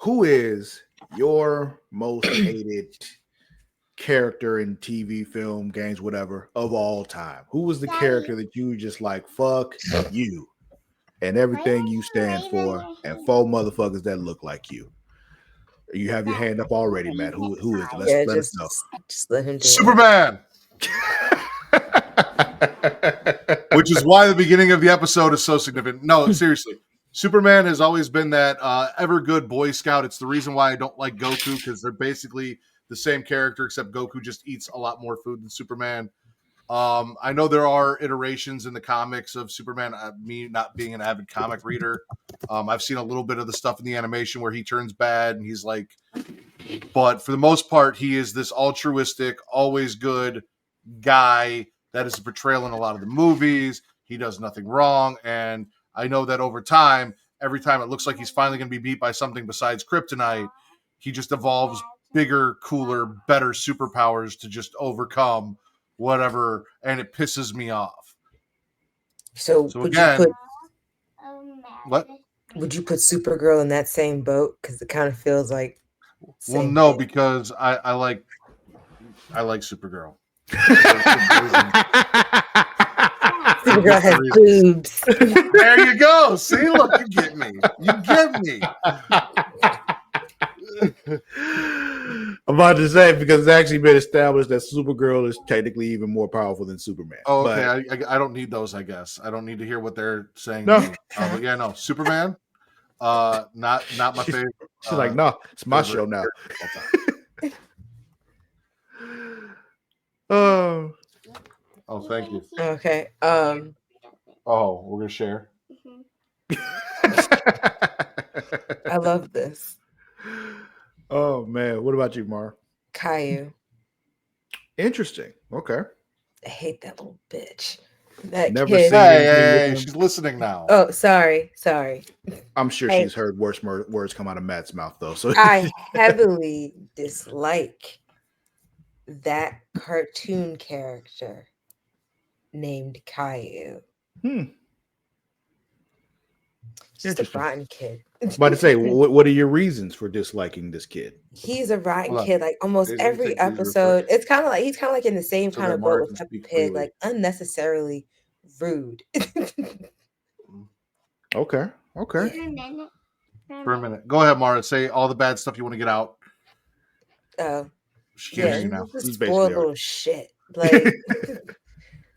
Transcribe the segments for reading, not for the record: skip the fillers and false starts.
who is your most hated character in TV, film, games, whatever of all time? Who was the character that you were just like, fuck you and everything you stand for, and four motherfuckers that look like you? You have your hand up already, Matt. Who is it? Let us know. Just let him do Superman. Which is why the beginning of the episode is so significant. No, seriously. Superman has always been that ever good Boy Scout. It's the reason why I don't like Goku, because they're basically the same character, except Goku just eats a lot more food than Superman. I know there are iterations in the comics of Superman. Me not being an avid comic reader, I've seen a little bit of the stuff in the animation where he turns bad and he's like, but for the most part, he is this altruistic, always good guy that is a portrayal in a lot of the movies. He does nothing wrong. And I know that over time, every time it looks like he's finally going to be beat by something besides kryptonite, he just evolves bigger, cooler, better superpowers to just overcome whatever, and it pisses me off. So would again, what? Would you put Supergirl in that same boat? Because it kind of feels like. Well, no, thing. Because I like Supergirl. Supergirl has boobs. There you go. See, look, you get me. You get me. I'm about to say, because it's actually been established that Supergirl is technically even more powerful than Superman. Oh, okay. But I don't need those, I guess. I don't need to hear what they're saying. No. But yeah, no. Superman, not my favorite. She's like, no, it's my show now. Oh, thank you. Okay. Oh, we're gonna share. I love this. Oh man, what about you, Mar? Caillou. Interesting. Okay. I hate that little bitch. That Never kid. seen Hey, she's listening now. Oh, sorry. I'm sure she's heard worse words come out of Matt's mouth, though. So I heavily dislike that cartoon character named Caillou. Just a rotten kid. I'm about to say, what are your reasons for disliking this kid? He's a rotten kid. Like almost every episode, it's kind of like he's kind of like in the same kind of boat with Peppa Pig, like unnecessarily rude. Okay. For a minute. Go ahead, Mara. Say all the bad stuff you want to get out. Oh. She can't hear you now. He's spoiled little shit. Like,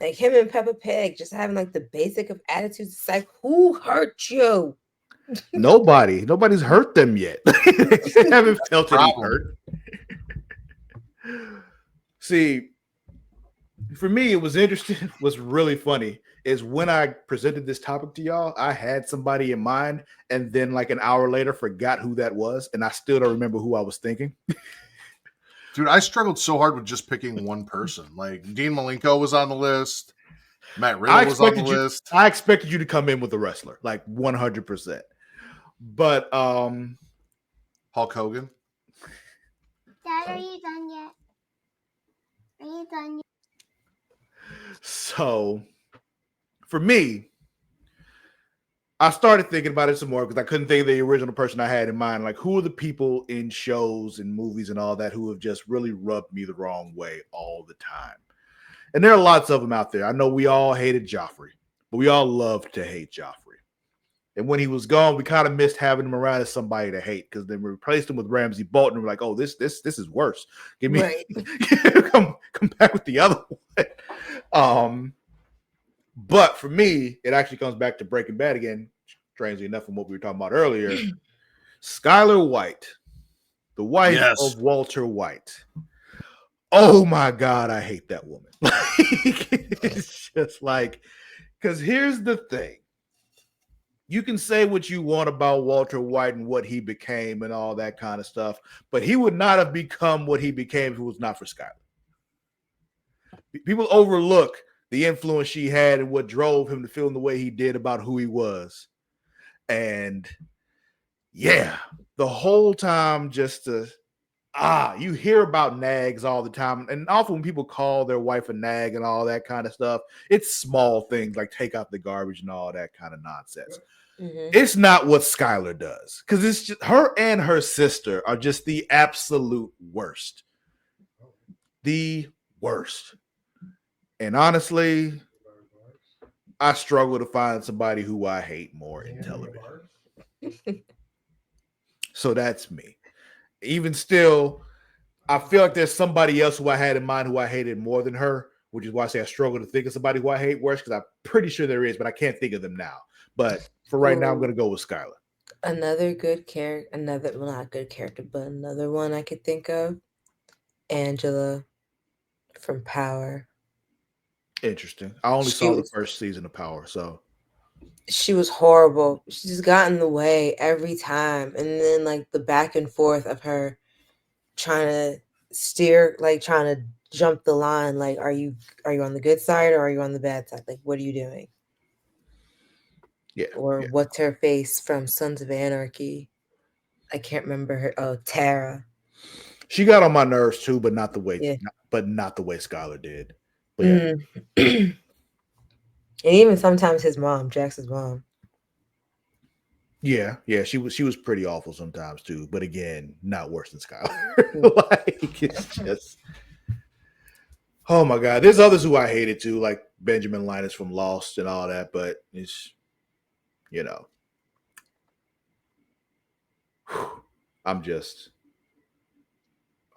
like him and Peppa Pig just having like the basic of attitudes. It's like, who hurt you? Nobody. Nobody's hurt them yet. They haven't felt any hurt. See, for me, it was interesting. What's really funny is when I presented this topic to y'all, I had somebody in mind, and then like an hour later, forgot who that was, and I still don't remember who I was thinking. Dude, I struggled so hard with just picking one person. Like Dean Malenko was on the list. Matt Riddle was on the list. I expected you to come in with a wrestler, like 100%. But Hulk Hogan. Dad, are you done yet? Are you done yet? So, for me, I started thinking about it some more because I couldn't think of the original person I had in mind. Like, who are the people in shows and movies and all that who have just really rubbed me the wrong way all the time? And there are lots of them out there. I know we all hated Joffree, but we all loved to hate Joffree. And when he was gone, we kind of missed having him around as somebody to hate because then we replaced him with Ramsay Bolton. And we're like, oh, this is worse. Give me come back with the other one. But for me, it actually comes back to Breaking Bad again, strangely enough from what we were talking about earlier. Skylar White, the wife of Walter White. Oh my God, I hate that woman. It's just like, because here's the thing. You can say what you want about Walter White and what he became and all that kind of stuff, but he would not have become what he became if it was not for Skylar. People overlook the influence she had and what drove him to feel the way he did about who he was. And yeah, the whole time just to, you hear about nags all the time. And often when people call their wife a nag and all that kind of stuff, it's small things like take out the garbage and all that kind of nonsense. Mhm. It's not what Skylar does, because it's just her and her sister are just the absolute worst. The worst. And honestly, I struggle to find somebody who I hate more in television. So that's me. Even still, I feel like there's somebody else who I had in mind who I hated more than her, which is why I say I struggle to think of somebody who I hate worse, because I'm pretty sure there is, but I can't think of them now. But for right now, I'm going to go with Skylar. Another good character, well, not good character, but another one I could think of, Angela from Power. Interesting. I only She saw the was- first season of Power, so She was horrible. She just got in the way every time. And then like the back and forth of her trying to steer, like trying to jump the line, like are you on the good side or are you on the bad side? Like what are you doing? yeah. Or yeah. what's her face from Sons of Anarchy? I can't remember her. Oh, Tara. She got on my nerves too, but not the way, Yeah. not the way Skylar did. But yeah, And even sometimes his mom, Jackson's mom. yeah, she was pretty awful sometimes too. But again, not worse than Skylar. Like it's just, oh my god. There's others who I hated too, like Benjamin Linus from Lost and all that. But it's, you know, I'm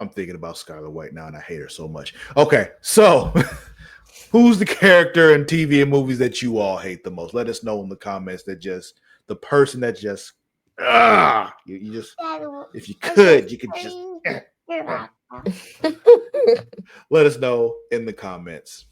thinking about Skylar White now, and I hate her so much. Okay, so who's the character in TV and movies that you all hate the most? Let us know in the comments. That just the person that just you just, if you could just let us know in the comments.